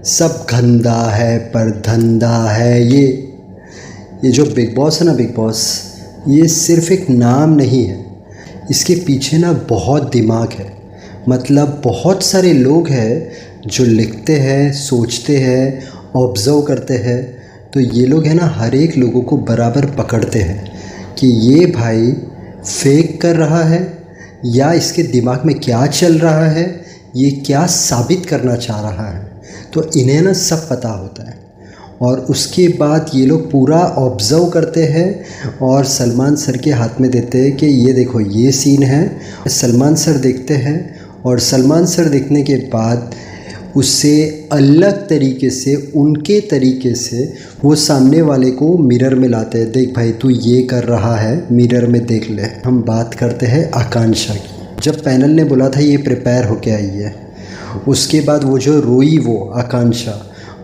सब गंदा है पर धंधा है। ये जो बिग बॉस है ना, बिग बॉस, ये सिर्फ एक नाम नहीं है, इसके पीछे ना बहुत दिमाग है। मतलब बहुत सारे लोग हैं जो लिखते हैं, सोचते हैं, ऑब्ज़र्व करते हैं। तो ये लोग हैं ना, हर एक लोगों को बराबर पकड़ते हैं कि ये भाई फेक कर रहा है या इसके दिमाग में क्या चल रहा है, ये क्या साबित करना चाह रहा है। तो इन्हें ना सब पता होता है और उसके बाद ये लोग पूरा ऑब्ज़र्व करते हैं और सलमान सर के हाथ में देते हैं कि ये देखो ये सीन है। सलमान सर देखते हैं और सलमान सर देखने के बाद उससे अलग तरीके से, उनके तरीके से वो सामने वाले को मिरर में लाते हैं। देख भाई तू ये कर रहा है, मिरर में देख ले। हम बात करते हैं आकांक्षा की। जब पैनल ने बोला था ये प्रिपेयर होके आई है, उसके बाद वो जो रोई वो आकांक्षा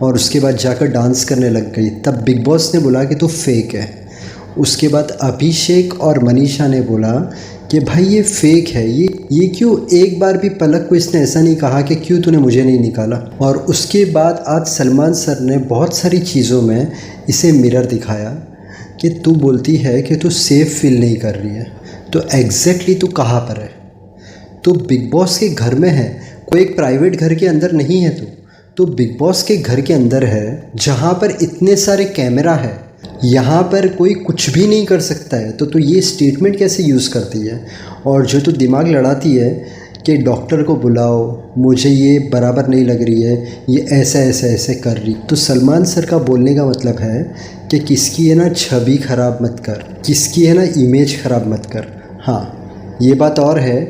और उसके बाद जाकर डांस करने लग गई, तब बिग बॉस ने बोला कि तू फेक है। उसके बाद अभिषेक और मनीषा ने बोला कि भाई ये फेक है, ये क्यों। एक बार भी पलक को इसने ऐसा नहीं कहा कि क्यों तूने मुझे नहीं निकाला। और उसके बाद आज सलमान सर ने बहुत सारी चीज़ों में इसे मिरर दिखाया कि तू बोलती है कि तू सेफ़ फील नहीं कर रही है, तो एग्जैक्टली तू कहाँ पर है। तो बिग बॉस के घर में है, कोई एक प्राइवेट घर के अंदर नहीं है। तो बिग बॉस के घर के अंदर है जहाँ पर इतने सारे कैमरा है, यहाँ पर कोई कुछ भी नहीं कर सकता है। तो ये स्टेटमेंट कैसे यूज़ करती है। और जो तू दिमाग लड़ाती है कि डॉक्टर को बुलाओ, मुझे ये बराबर नहीं लग रही है, ये ऐसा ऐसा ऐसे कर रही। तो सलमान सर का बोलने का मतलब है कि किसकी है ना छवि ख़राब मत कर, किसकी है ना इमेज ख़राब मत कर। हाँ, ये बात और है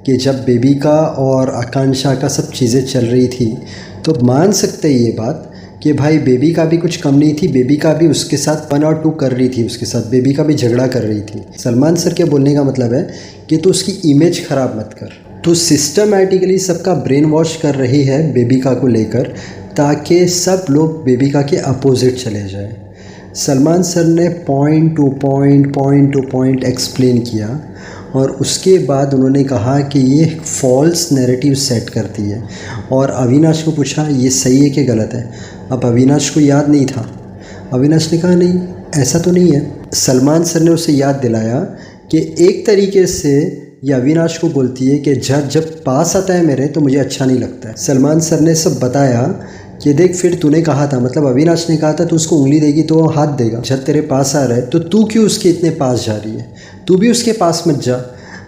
कि जब बेबी का और आकांक्षा का सब चीज़ें चल रही थी तो मान सकते हैं ये बात कि भाई बेबी का भी कुछ कम नहीं थी, बेबी का भी उसके साथ 1 और 2 कर रही थी, उसके साथ बेबी का भी झगड़ा कर रही थी। सलमान सर के बोलने का मतलब है कि तू उसकी इमेज ख़राब मत कर। तो सिस्टमैटिकली सबका ब्रेन वॉश कर रही है बेबिका को लेकर, ताकि सब लोग बेबिका के अपोजिट चले जाए। सलमान सर ने पॉइंट टू पॉइंट एक्सप्लेन किया और उसके बाद उन्होंने कहा कि ये फॉल्स नैरेटिव सेट करती है। और अविनाश को पूछा ये सही है कि गलत है। अब अविनाश को याद नहीं था। अविनाश ने कहा नहीं ऐसा तो नहीं है। सलमान सर ने उसे याद दिलाया कि एक तरीके से ये अविनाश को बोलती है कि जब पास आता है मेरे तो मुझे अच्छा नहीं लगता है। सलमान सर ने सब बताया कि देख फिर तूने कहा था, मतलब अविनाश ने कहा था तू उसको उंगली देगी तो वो हाथ देगा। जब तेरे पास आ रहा है तो तू क्यों उसके इतने पास जा रही है, तू भी उसके पास मत जा।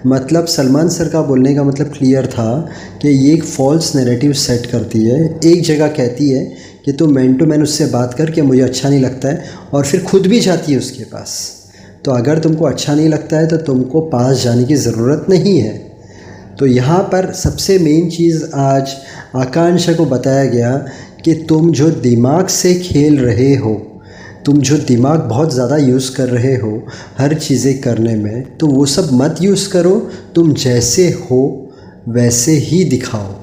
मतलब सलमान सर का बोलने का मतलब क्लियर था कि ये एक फॉल्स नैरेटिव सेट करती है। एक जगह कहती है कि तू मैन टू मैन उससे बात कर कि मुझे अच्छा नहीं लगता है, और फिर खुद भी जाती है उसके पास। तो अगर तुमको अच्छा नहीं लगता है तो तुमको पास जाने की ज़रूरत नहीं है। तो यहाँ पर सबसे मेन चीज़ आज आकांक्षा को बताया गया कि तुम जो दिमाग से खेल रहे हो, तुम जो दिमाग बहुत ज़्यादा यूज़ कर रहे हो हर चीज़ें करने में, तो वो सब मत यूज़ करो। तुम जैसे हो वैसे ही दिखाओ।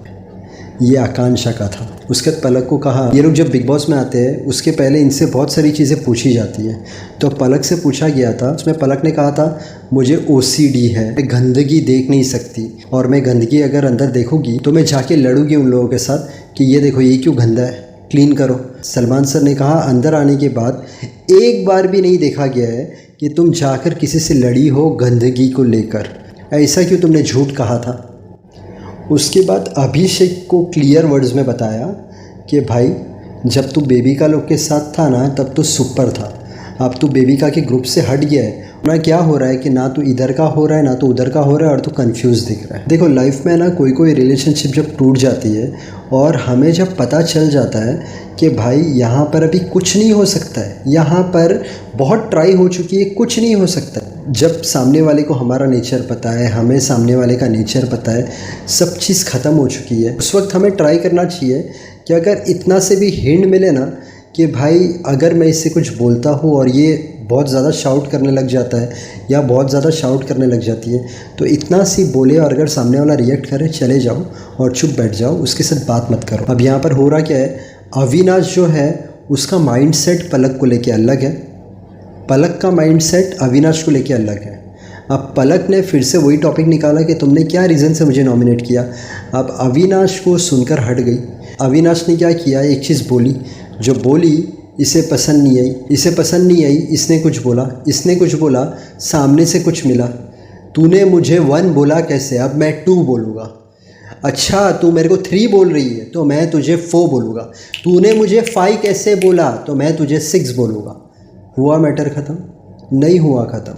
ये आकांक्षा का था। उसके बाद पलक को कहा, ये लोग जब बिग बॉस में आते हैं उसके पहले इनसे बहुत सारी चीज़ें पूछी जाती हैं। तो पलक से पूछा गया था, उसमें पलक ने कहा था मुझे OCD है, मैं गंदगी देख नहीं सकती, और मैं गंदगी अगर अंदर देखूँगी तो मैं जाके लड़ूंगी उन लोगों के साथ कि ये देखो ये क्यों गंदा है, क्लीन करो। सलमान सर ने कहा अंदर आने के बाद एक बार भी नहीं देखा गया है कि तुम जाकर किसी से लड़ी हो गंदगी को लेकर, ऐसा क्यों तुमने झूठ कहा था। उसके बाद अभिषेक को क्लियर वर्ड्स में बताया कि भाई जब तू बेबिका लोग के साथ था ना तब तो सुपर था, अब तू बेबिका के ग्रुप से हट गया है ना। क्या हो रहा है कि ना तो इधर का हो रहा है ना तो उधर का हो रहा है और तू कंफ्यूज दिख रहा है। देखो लाइफ में ना कोई रिलेशनशिप जब टूट जाती है और हमें जब पता चल जाता है कि भाई यहाँ पर अभी कुछ नहीं हो सकता है, यहाँ पर बहुत ट्राई हो चुकी है, कुछ नहीं हो सकता। जब सामने वाले को हमारा नेचर पता है, हमें सामने वाले का नेचर पता है, सब चीज़ ख़त्म हो चुकी है, उस वक्त हमें ट्राई करना चाहिए कि अगर इतना से भी हिंट मिले ना कि भाई अगर मैं इससे कुछ बोलता हूँ और ये बहुत ज़्यादा शाउट करने लग जाता है या बहुत ज़्यादा शाउट करने लग जाती है, तो इतना सी बोले और अगर सामने वाला रिएक्ट करे चले जाओ और चुप बैठ जाओ, उसके साथ बात मत करो। अब यहाँ पर हो रहा क्या है, अविनाश जो है उसका माइंडसेट पलक को लेके अलग है, पलक का माइंडसेट अविनाश को लेके अलग है। अब पलक ने फिर से वही टॉपिक निकाला कि तुमने क्या रीज़न से मुझे नॉमिनेट किया। अब अविनाश को सुनकर हट गई। अविनाश ने क्या किया, एक चीज़ बोली, जो बोली इसे पसंद नहीं आई, इसने कुछ बोला, सामने से कुछ मिला। तूने मुझे 1 बोला कैसे, अब मैं 2 बोलूँगा। अच्छा तू मेरे को 3 बोल रही है तो मैं तुझे 4 बोलूँगा। तूने मुझे 5 कैसे बोला तो मैं तुझे 6 बोलूँगा। हुआ मैटर ख़त्म? नहीं हुआ ख़त्म।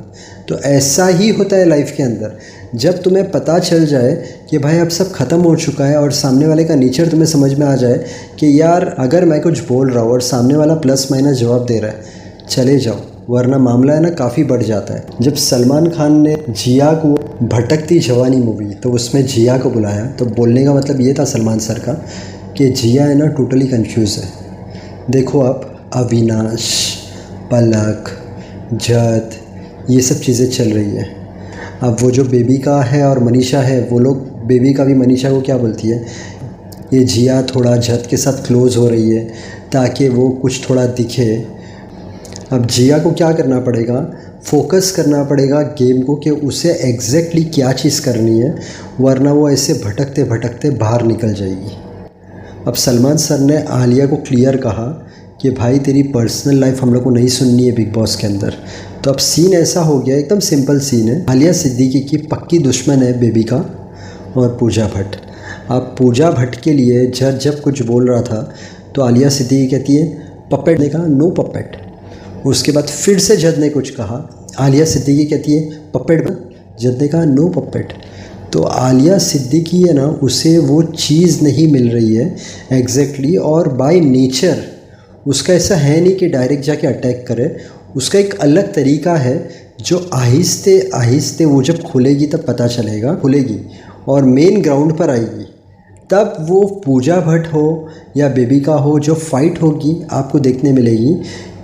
तो ऐसा ही होता है लाइफ के अंदर। जब तुम्हें पता चल जाए कि भाई अब सब ख़त्म हो चुका है और सामने वाले का नेचर तुम्हें समझ में आ जाए कि यार अगर मैं कुछ बोल रहा हूँ और सामने वाला प्लस माइनस जवाब दे रहा है, चले जाओ, वरना मामला है ना काफ़ी बढ़ जाता है। जब सलमान खान ने जिया को भटकती जवानी मूवी, तो उसमें जिया को बुलाया, तो बोलने का मतलब ये था सलमान सर का कि जिया है ना टोटली कंफ्यूज है। देखो आप, अविनाश, पलक, जद, ये सब चीज़ें चल रही है। अब वो जो बेबी का है और मनीषा है, वो लोग, बेबी का भी मनीषा को क्या बोलती है, ये जिया थोड़ा जद के साथ क्लोज़ हो रही है ताकि वो कुछ थोड़ा दिखे। अब जिया को क्या करना पड़ेगा, फोकस करना पड़ेगा गेम को कि उसे एग्जैक्टली क्या चीज़ करनी है, वरना वो ऐसे भटकते भटकते बाहर निकल जाएगी। अब सलमान सर ने आलिया को क्लियर कहा कि भाई तेरी पर्सनल लाइफ हम लोग को नहीं सुननी है बिग बॉस के अंदर। तो अब सीन ऐसा हो गया, एकदम सिंपल सीन है। आलिया सिद्दीकी की पक्की दुश्मन है बेबी का और पूजा भट्ट। अब पूजा भट्ट के लिए जज जब कुछ बोल रहा था तो आलिया सिद्दीकी कहती है पपेट, ने कहा नो पपेट। उसके बाद फिर से जज ने कुछ कहा, आलिया सिद्दीकी कहती है पपेट, जज ने कहा नो पपेट। तो आलिया सिद्दीकी है ना, उसे वो चीज़ नहीं मिल रही है एग्जैक्टली, और बाय नेचर उसका ऐसा है नहीं कि डायरेक्ट जाके अटैक करे। उसका एक अलग तरीका है जो आहिस्ते आहिस्ते वो जब खुलेगी तब पता चलेगा, खुलेगी और मेन ग्राउंड पर आएगी, तब वो पूजा भट्ट हो या बेबी का हो, जो फाइट होगी आपको देखने मिलेगी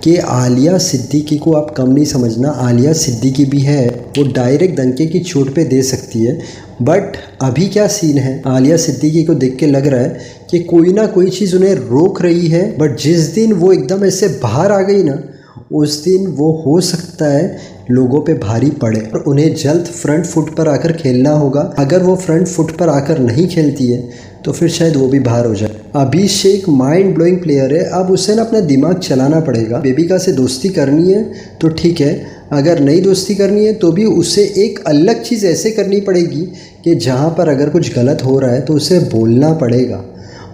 कि आलिया सिद्दीकी को आप कम नहीं समझना। आलिया सिद्दीकी भी है, वो डायरेक्ट डंके की चोट पे दे सकती है। बट अभी क्या सीन है, आलिया सिद्दीकी को देख के लग रहा है कि कोई ना कोई चीज़ उन्हें रोक रही है। बट जिस दिन वो एकदम ऐसे बाहर आ गई ना, उस दिन वो हो सकता है लोगों पे भारी पड़े और उन्हें जल्द फ्रंट फुट पर आकर खेलना होगा। अगर वो फ्रंट फुट पर आकर नहीं खेलती है तो फिर शायद वो भी बाहर हो जाए। अभिषेक माइंड ब्लोइंग प्लेयर है, अब उसे ना अपना दिमाग चलाना पड़ेगा। बेबिका से दोस्ती करनी है तो ठीक है, अगर नहीं दोस्ती करनी है तो भी उसे एक अलग चीज़ ऐसे करनी पड़ेगी कि जहाँ पर अगर कुछ गलत हो रहा है तो उसे बोलना पड़ेगा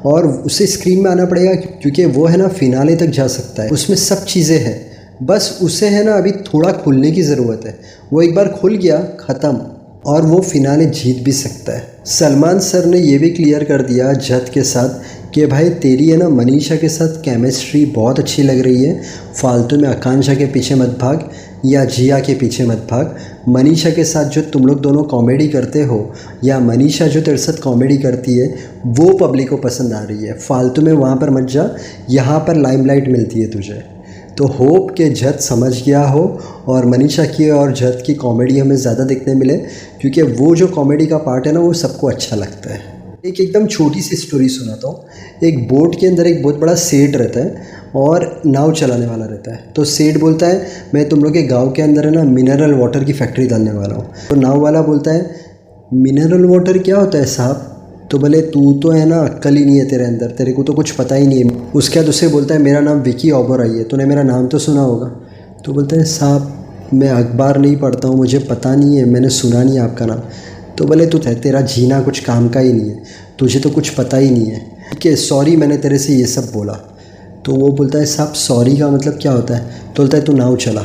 और उसे स्क्रीन में आना पड़ेगा, क्योंकि वो है ना फिनाले तक जा सकता है, उसमें सब चीज़ें हैं। बस उसे है ना अभी थोड़ा खुलने की ज़रूरत है। वो एक बार खुल गया, ख़त्म, और वो फिनाले जीत भी सकता है। सलमान सर ने ये भी क्लियर कर दिया जद के साथ कि भाई तेरी है ना मनीषा के साथ केमिस्ट्री बहुत अच्छी लग रही है, फालतू में आकांक्षा के पीछे मत भाग या जिया के पीछे मत भाग। मनीषा के साथ जो तुम लोग दोनों कॉमेडी करते हो या मनीषा जो तेरे साथ कॉमेडी करती है वो पब्लिक को पसंद आ रही है, फालतू में वहाँ पर मत जा, यहाँ पर लाइमलाइट मिलती है तुझे। तो होप के जज समझ गया हो और मनीषा की और जज की कॉमेडी हमें ज़्यादा देखने मिले, क्योंकि वो जो कॉमेडी का पार्ट है ना वो सबको अच्छा लगता है। एक एकदम छोटी सी स्टोरी सुनाता हूँ। एक बोट के अंदर एक बहुत बड़ा सेठ रहता है और नाव चलाने वाला रहता है। तो सेठ बोलता है मैं तुम लोग के गांव के अंदर है ना मिनरल वाटर की फैक्ट्री डालने वाला हूँ। तो नाव वाला बोलता है मिनरल वाटर क्या होता है साहब? तो बोले तू तो है ना अक्ल ही नहीं है तेरे अंदर, तेरे को तो कुछ पता ही नहीं है। उसके बाद उसे बोलता है मेरा नाम विकी ओबेरॉय है, तूने मेरा नाम तो सुना होगा। तो बोलता है साहब मैं अखबार नहीं पढ़ता हूँ, मुझे पता नहीं है, मैंने सुना नहीं है आपका नाम। तो बोले तू तेरा जीना कुछ काम का ही नहीं है, तुझे तो कुछ पता ही नहीं है, ठीक है सॉरी मैंने तेरे से ये सब बोला। तो वो बोलता है साहब सॉरी का मतलब क्या होता है? तो बोलता है तू नाव चला,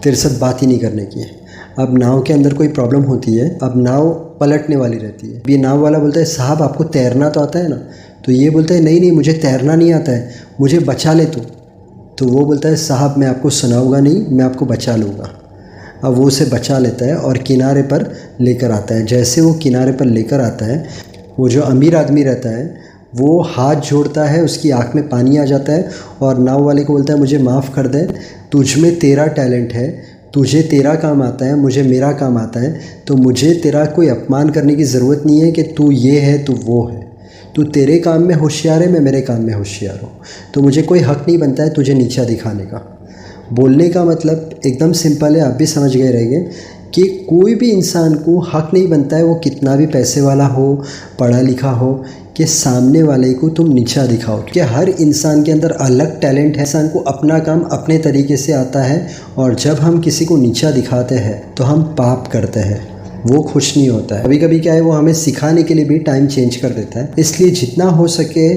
तेरे साथ बात ही नहीं करने की है। अब नाव के अंदर कोई प्रॉब्लम होती है, अब नाव पलटने वाली रहती है। ये नाव वाला बोलता है साहब आपको तैरना तो आता है ना? तो ये बोलता है नहीं नहीं मुझे तैरना नहीं आता है, मुझे बचा ले तू। तो वो बोलता है साहब मैं आपको सुनाऊंगा नहीं, मैं आपको बचा लूँगा। अब वो उसे बचा लेता है और किनारे पर लेकर आता है। जैसे वो किनारे पर लेकर आता है, वो जो अमीर आदमी रहता है वो हाथ जोड़ता है, उसकी आँख में पानी आ जाता है और नाव वाले को बोलता है मुझे माफ़ कर दे, तुझ में तेरा टैलेंट है, तुझे तेरा काम आता है, मुझे मेरा काम आता है, तो मुझे तेरा कोई अपमान करने की ज़रूरत नहीं है कि तू ये है तू वो है। तू तेरे काम में होशियार है, मैं मेरे काम में होशियार हूँ, तो मुझे कोई हक़ नहीं बनता है तुझे नीचा दिखाने का। बोलने का मतलब एकदम सिंपल है, आप भी समझ गए रहेंगे कि कोई भी इंसान को हक़ नहीं बनता है, वो कितना भी पैसे वाला हो, पढ़ा लिखा हो, कि सामने वाले को तुम नीचा दिखाओ, कि हर इंसान के अंदर अलग टैलेंट है। इंसान को अपना काम अपने तरीके से आता है, और जब हम किसी को नीचा दिखाते हैं तो हम पाप करते हैं, वो खुश नहीं होता है। कभी कभी क्या है, वो हमें सिखाने के लिए भी टाइम चेंज कर देता है। इसलिए जितना हो सके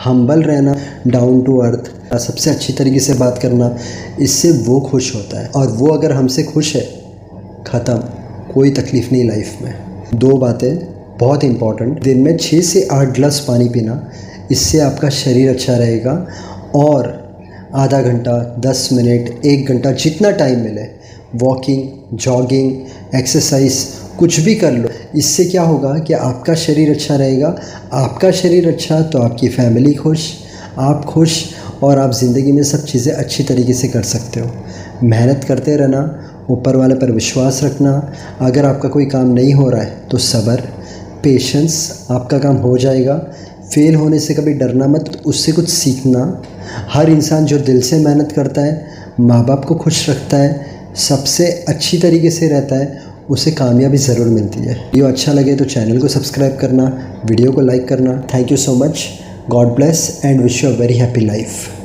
हम्बल रहना, डाउन टू अर्थ, सबसे अच्छी तरीके से बात करना, इससे वो खुश होता है। और वो अगर हमसे खुश है, ख़त्म, कोई तकलीफ़ नहीं लाइफ में। 2 बातें बहुत इंपॉर्टेंट, दिन में 6 से 8 गिलास पानी पीना, इससे आपका शरीर अच्छा रहेगा। और आधा घंटा, 10 मिनट, 1 घंटा, जितना टाइम मिले, वॉकिंग, जॉगिंग, एक्सरसाइज कुछ भी कर लो। इससे क्या होगा कि आपका शरीर अच्छा रहेगा। आपका शरीर अच्छा तो आपकी फैमिली खुश, आप खुश, और आप ज़िंदगी में सब चीज़ें अच्छी तरीके से कर सकते हो। मेहनत करते रहना, ऊपर वाले पर विश्वास रखना। अगर आपका कोई काम नहीं हो रहा है तो सब्र, पेशेंस, आपका काम हो जाएगा। फेल होने से कभी डरना मत, उससे कुछ सीखना। हर इंसान जो दिल से मेहनत करता है, माँ बाप को खुश रखता है, सबसे अच्छी तरीके से रहता है, उसे कामयाबी ज़रूर मिलती है। वीडियो अच्छा लगे तो चैनल को सब्सक्राइब करना, वीडियो को लाइक करना। Thank you so much. God bless and wish you a very happy life.